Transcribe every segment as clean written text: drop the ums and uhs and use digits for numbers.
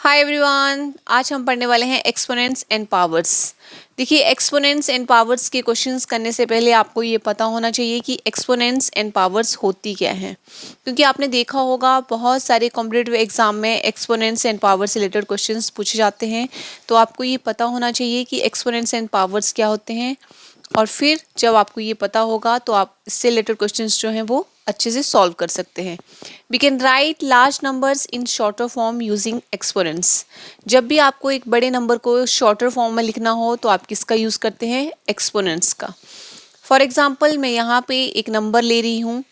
Hi everyone, आज हम पढ़ने वाले हैं एक्सपोनेंट्स एंड पावर्स। देखिए, एक्सपोनेंट्स एंड पावर्स के क्वेश्चंस करने से पहले आपको ये पता होना चाहिए कि एक्सपोनेंट्स एंड पावर्स होती क्या है, क्योंकि आपने देखा होगा बहुत सारे कॉम्पिटिटिव एग्जाम में एक्सपोनेंट्स एंड पावर्स से रिलेटेड क्वेश्चंस पूछे जाते हैं। तो आपको ये पता होना चाहिए कि एक्सपोनेंट्स एंड पावर्स क्या होते हैं, और फिर जब आपको ये पता होगा तो आप इससे रिलेटेड क्वेश्चंस जो हैं वो अच्छे से सॉल्व कर सकते हैं। We can write large numbers in shorter form using exponents. जब भी आपको एक बड़े नंबर को शॉर्टर फॉर्म में लिखना हो तो आप किसका यूज़ करते हैं? एक्सपोनेंट्स का। फॉर एग्जाम्पल, मैं यहाँ पे एक नंबर ले रही हूँ।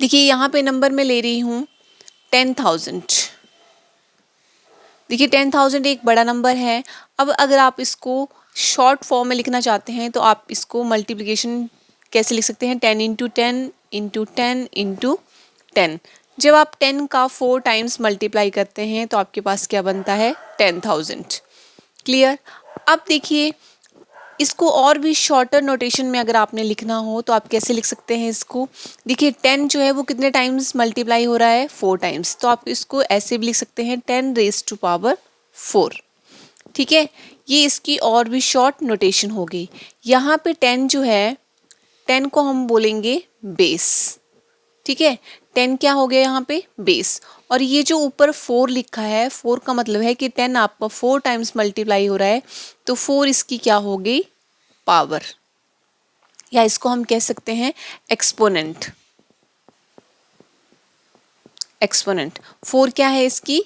देखिए, यहाँ पे नंबर मैं ले रही हूँ 10,000। देखिए, 10,000 एक बड़ा नंबर है। अब अगर आप इसको शॉर्ट फॉर्म में लिखना चाहते हैं तो आप इसको मल्टीप्लिकेशन कैसे लिख सकते हैं? 10 इंटू 10 इंटू 10 इंटू 10। जब आप 10 का 4 टाइम्स मल्टीप्लाई करते हैं तो आपके पास क्या बनता है? 10,000। क्लियर? अब देखिए, इसको और भी शॉर्टर नोटेशन में अगर आपने लिखना हो तो आप कैसे लिख सकते हैं इसको? देखिए, 10 जो है वो कितने टाइम्स मल्टीप्लाई हो रहा है? 4 टाइम्स। तो आप इसको ऐसे भी लिख सकते हैं 10 रेज टू पावर 4। ठीक है, ये इसकी और भी शॉर्ट नोटेशन हो गई। यहाँ पे 10 जो है, 10 को हम बोलेंगे बेस। ठीक है, 10 क्या हो गया यहाँ पे? बेस। और ये जो ऊपर 4 लिखा है, 4 का मतलब है कि 10 आपका 4 टाइम्स मल्टीप्लाई हो रहा है, तो 4 इसकी क्या हो गई? पावर, या इसको हम कह सकते हैं एक्सपोनेंट। एक्सपोनेंट 4 क्या है इसकी?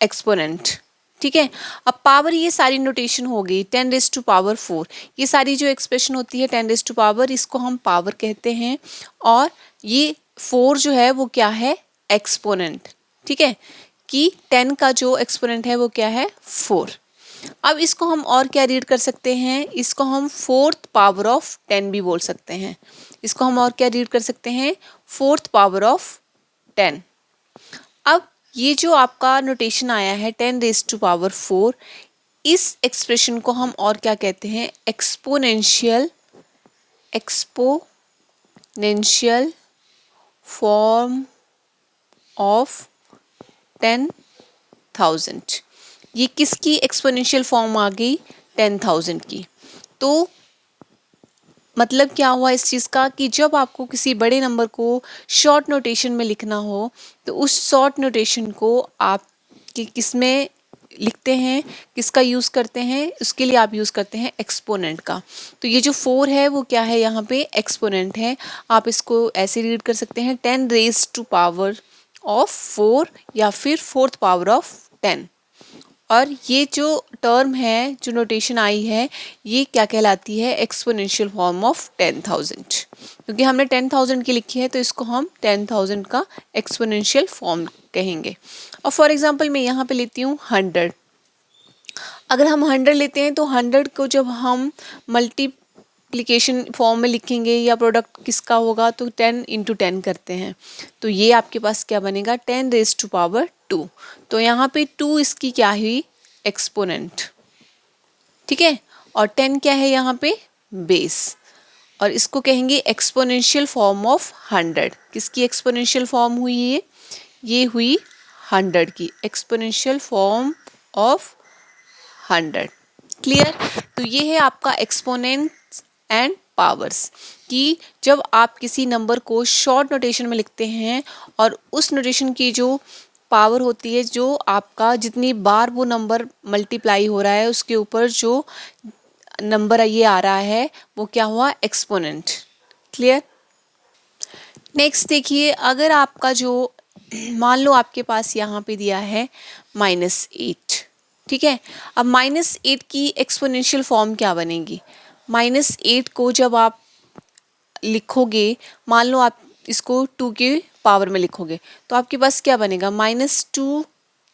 एक्सपोनेंट। ठीक है, अब पावर, ये सारी नोटेशन हो गई। 10 रेज टू पावर 4, ये सारी जो एक्सप्रेशन होती है 10 रेज टू पावर, इसको हम पावर कहते हैं। और ये 4 जो है वो क्या है? एक्सपोनेंट। ठीक है, कि 10 का जो एक्सपोनेंट है वो क्या है? 4। अब इसको हम और क्या रीड कर सकते हैं? इसको हम फोर्थ पावर ऑफ 10 भी बोल सकते हैं। इसको हम और क्या रीड कर सकते हैं? Fourth power of 10। अब ये जो आपका नोटेशन आया है 10 रेज टू पावर 4, इस एक्सप्रेशन को हम और क्या कहते हैं? एक्सपोनेंशियल। Exponential form of 10,000। ये किसकी एक्सपोनेंशियल फॉर्म आ गई? 10,000 की। तो मतलब क्या हुआ इस चीज़ का कि जब आपको किसी बड़े नंबर को शॉर्ट नोटेशन में लिखना हो तो उस शॉर्ट नोटेशन को आप किस में लिखते हैं, किसका यूज़ करते हैं? उसके लिए आप यूज़ करते हैं एक्सपोनेंट का। तो ये जो 4 है वो क्या है? यहाँ पे एक्सपोनेंट है। आप इसको ऐसे रीड कर सकते हैं 10 रेज टू पावर ऑफ 4, या फिर फोर्थ पावर ऑफ 10। और ये जो टर्म है, जो नोटेशन आई है, ये क्या कहलाती है? Exponential form of 10,000। क्योंकि हमने 10,000 की लिखी है तो इसको हम 10,000 का एक्सपोनेंशियल फॉर्म कहेंगे। और फॉर एग्जांपल मैं यहाँ पे लेती हूँ 100। अगर हम 100 लेते हैं तो 100 को जब हम मल्टीप्लिकेशन फॉर्म में लिखेंगे या प्रोडक्ट किसका होगा तो 10 इंटू 10 करते हैं। तो ये आपके पास क्या बनेगा? 10 रेज टू पावर 2। तो यहाँ पे 2 इसकी क्या हुई? एक्सपोनेंट। ठीक है, और 10 क्या है यहाँ पे? बेस। और इसको कहेंगे एक्सपोनेंशियल फॉर्म ऑफ 100। किसकी एक्सपोनेंशियल फॉर्म हुई ये हुई 100 की एक्सपोनेंशियल फॉर्म ऑफ 100। क्लियर? तो ये है आपका एक्सपोनेंट्स एंड पावर्स, कि जब आप किसी नंबर को शॉर्ट नोटेशन में लिखते हैं और उस नोटेशन की जो पावर होती है, जो आपका जितनी बार वो नंबर मल्टीप्लाई हो रहा है उसके ऊपर जो नंबर ये आ रहा है वो क्या हुआ? एक्सपोनेंट। क्लियर? नेक्स्ट देखिए, अगर आपका जो मान लो आपके पास यहाँ पे दिया है -8। ठीक है, अब -8 की एक्सपोनेंशियल फॉर्म क्या बनेगी? -8 को जब आप लिखोगे, मान लो आप इसको 2 के पावर में लिखोगे तो आपके पास क्या बनेगा? -2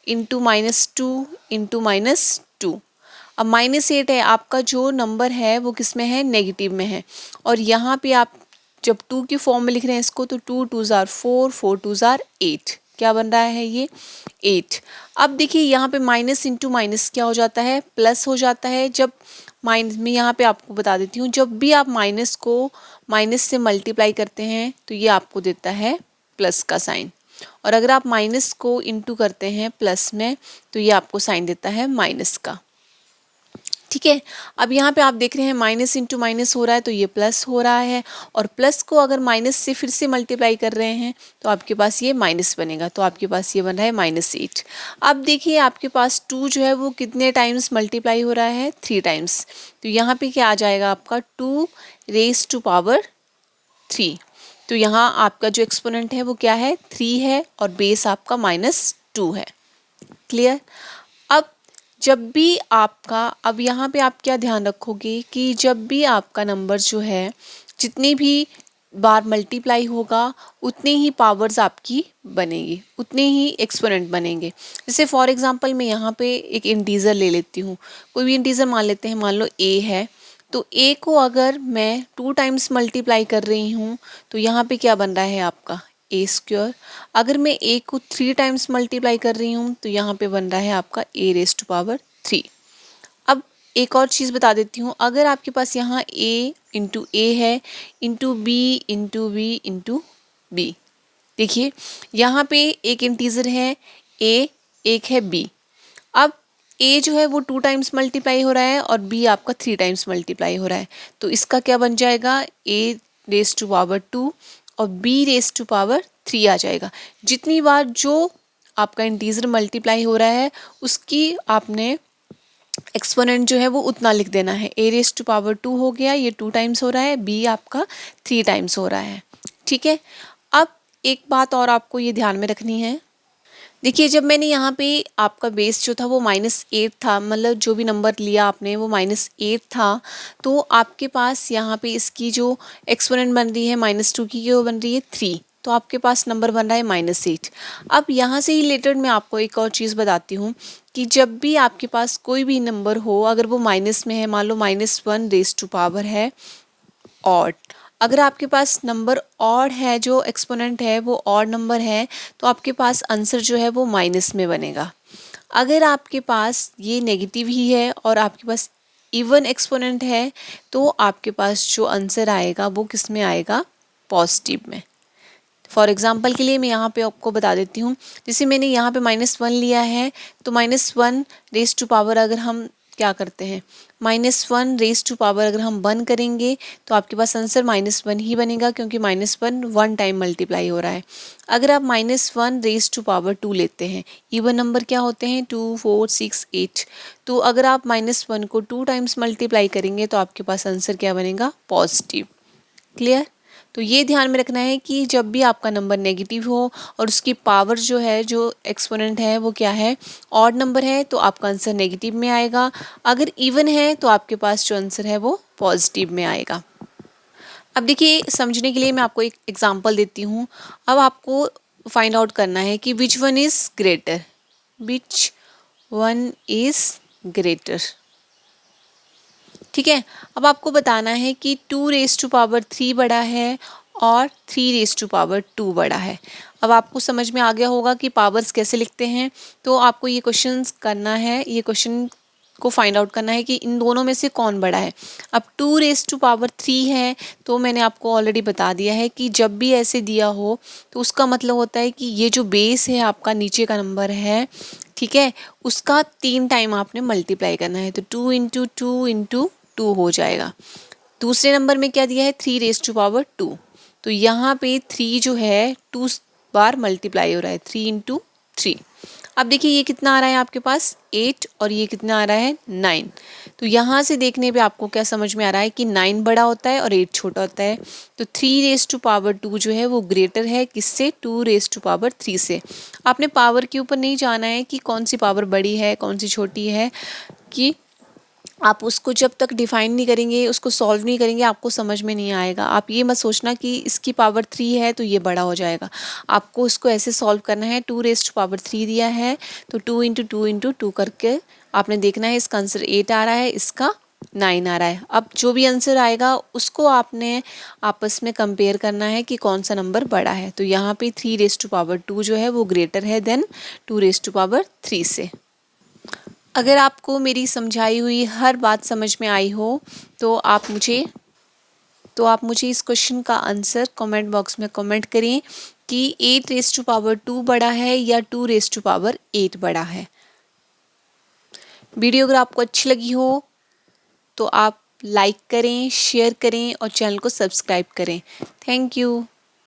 इंटू -2 इंटू -2। अब -8 है, आपका जो नंबर है वो किस में है? नेगेटिव में है। और यहाँ पे आप जब 2 की फॉर्म में लिख रहे हैं इसको तो 2 2 जार 4, 4 2 जार 8। क्या बन रहा है? ये 8। अब देखिए, यहाँ पे माइनस इंटू माइनस क्या हो जाता है? प्लस हो जाता है। जब माइनस में, यहाँ पे आपको बता देती हूँ, जब भी आप माइनस को माइनस से मल्टीप्लाई करते हैं तो ये आपको देता है प्लस का साइन। और अगर आप माइनस को इंटू करते हैं प्लस में तो ये आपको साइन देता है माइनस का। ठीक है, अब यहाँ पे आप देख रहे हैं माइनस इंटू माइनस हो रहा है तो ये प्लस हो रहा है, और प्लस को अगर माइनस से फिर से मल्टीप्लाई कर रहे हैं तो आपके पास ये माइनस बनेगा, तो आपके पास ये बन रहा है -8। अब देखिए आपके पास 2 जो है वो कितने टाइम्स मल्टीप्लाई हो रहा है, 3 टाइम्स। तो यहाँ पे क्या आ जाएगा आपका 2 रेज़ टू पावर 3। तो यहाँ आपका जो एक्सपोनेंट है वो क्या है, 3 है, और बेस आपका -2 है। क्लियर। अब जब भी आपका, अब यहाँ पे आप क्या ध्यान रखोगे कि जब भी आपका नंबर जो है जितनी भी बार मल्टीप्लाई होगा उतनी ही पावर्स आपकी बनेगी, उतने ही एक्सपोनेंट बनेंगे। जैसे फॉर एग्जांपल मैं यहाँ पे एक इंटीजर ले लेती हूँ, कोई भी इंटीजर मान लेते हैं, मान लो a है, तो a को अगर मैं 2 टाइम्स मल्टीप्लाई कर रही हूँ तो यहाँ पे क्या बन रहा है आपका a²। अगर मैं a को 3 टाइम्स मल्टीप्लाई कर रही हूँ तो यहाँ पे बन रहा है आपका a⁻3। अब एक और चीज़ बता देती हूँ, अगर आपके पास यहाँ a इंटू ए है into B into B into B, देखिए यहाँ पे एक इंटीजर है a, एक है b। अब a जो है वो 2 टाइम्स मल्टीप्लाई हो रहा है और b आपका 3 टाइम्स मल्टीप्लाई हो रहा है, तो इसका क्या बन जाएगा a⁻2 और b⁻3 आ जाएगा। जितनी बार जो आपका इंटीजर मल्टीप्लाई हो रहा है उसकी आपने एक्सपोनेंट जो है वो उतना लिख देना है। a⁻2 हो गया, ये 2 टाइम्स हो रहा है, b आपका 3 टाइम्स हो रहा है। ठीक है, अब एक बात और आपको ये ध्यान में रखनी है। देखिए जब मैंने यहाँ पे आपका बेस जो था वो -8 था, मतलब जो भी नंबर लिया आपने वो -8 था, तो आपके पास यहाँ पे इसकी जो एक्सपोनेंट बन रही है -2 की, वो बन रही है 3, तो आपके पास नंबर बन रहा है -8। अब यहाँ से ही रिलेटेड मैं आपको एक और चीज़ बताती हूँ कि जब भी आपके पास कोई भी नंबर हो, अगर वो माइनस में है, मान लो -1 रेज़ टू पावर है ऑड, अगर आपके पास नंबर ऑड है, जो एक्सपोनेंट है वो ऑड नंबर है, तो आपके पास आंसर जो है वो माइनस में बनेगा। अगर आपके पास ये नेगेटिव ही है और आपके पास इवन एक्सपोनेंट है तो आपके पास जो आंसर आएगा वो किस में आएगा, पॉजिटिव में। फॉर एग्जाम्पल के लिए मैं यहाँ पे आपको बता देती हूँ, जैसे मैंने यहाँ पे -1 लिया है, तो -1 रेज़ टू पावर अगर हम क्या करते हैं, -1 रेज़ टू पावर अगर हम 1 करेंगे तो आपके पास आंसर -1 ही बनेगा, क्योंकि -1 1 टाइम मल्टीप्लाई हो रहा है। अगर आप -1 रेज़ टू पावर 2 लेते हैं, इवन नंबर क्या होते हैं 2 4 6 8, तो अगर आप -1 को 2 टाइम्स मल्टीप्लाई करेंगे तो आपके पास आंसर क्या बनेगा, पॉजिटिव। क्लियर। तो ये ध्यान में रखना है कि जब भी आपका नंबर नेगेटिव हो और उसकी पावर जो है, जो एक्सपोनेंट है वो क्या है, ऑड नंबर है, तो आपका आंसर नेगेटिव में आएगा। अगर इवन है तो आपके पास जो आंसर है वो पॉजिटिव में आएगा। अब देखिए समझने के लिए मैं आपको एक एग्जांपल देती हूँ। अब आपको फाइंड आउट करना है कि which one is greater, which one is greater. ठीक है, अब आपको बताना है कि 2 रेज़ टू पावर 3 बड़ा है और 3 रेज़ टू पावर 2 बड़ा है। अब आपको समझ में आ गया होगा कि पावर्स कैसे लिखते हैं, तो आपको ये क्वेश्चंस करना है, ये क्वेश्चन को फाइंड आउट करना है कि इन दोनों में से कौन बड़ा है। अब 2 रेज़ टू पावर 3 है, तो मैंने आपको ऑलरेडी बता दिया है कि जब भी ऐसे दिया हो तो उसका मतलब होता है कि ये जो बेस है आपका नीचे का नंबर है, ठीक है, उसका 3 टाइम आपने मल्टीप्लाई करना है, तो 2 इंटू 2 इंटू 2 हो जाएगा। दूसरे नंबर में क्या दिया है, 3 रेज़ टू पावर 2, तो यहाँ पे 3 जो है 2 बार मल्टीप्लाई हो रहा है, 3 इंटू 3। अब देखिए ये कितना आ रहा है आपके पास 8 और ये कितना आ रहा है 9। तो यहाँ से देखने पे आपको क्या समझ में आ रहा है कि 9 बड़ा होता है और 8 छोटा होता है। तो 3 रेज़ टू पावर 2 जो है वो ग्रेटर है किससे, 2 रेज़ टू पावर 3 से। आपने पावर के ऊपर नहीं जाना है कि कौन सी पावर बड़ी है कौन सी छोटी है, कि आप उसको जब तक डिफाइन नहीं करेंगे, उसको सॉल्व नहीं करेंगे, आपको समझ में नहीं आएगा। आप ये मत सोचना कि इसकी पावर 3 है तो ये बड़ा हो जाएगा। आपको इसको ऐसे सॉल्व करना है, 2 रेज़ टू पावर 3 दिया है तो 2 इंटू 2 इंटू 2 करके आपने देखना है, इसका आंसर 8 आ रहा है, इसका 9 आ रहा है। अब जो भी आंसर आएगा उसको आपने आपस में कंपेयर करना है कि कौन सा नंबर बड़ा है। तो यहाँ पे 3 रेज़ टू पावर 2 जो है वो ग्रेटर है देन 2 रेज़ टू पावर 3 से। अगर आपको मेरी समझाई हुई हर बात समझ में आई हो तो आप मुझे इस क्वेश्चन का आंसर कमेंट बॉक्स में कमेंट करें, कि 8 रेज टू पावर 2 बड़ा है या 2 रेज टू पावर 8 बड़ा है। वीडियो अगर आपको अच्छी लगी हो तो आप लाइक करें, शेयर करें और चैनल को सब्सक्राइब करें। Thank you.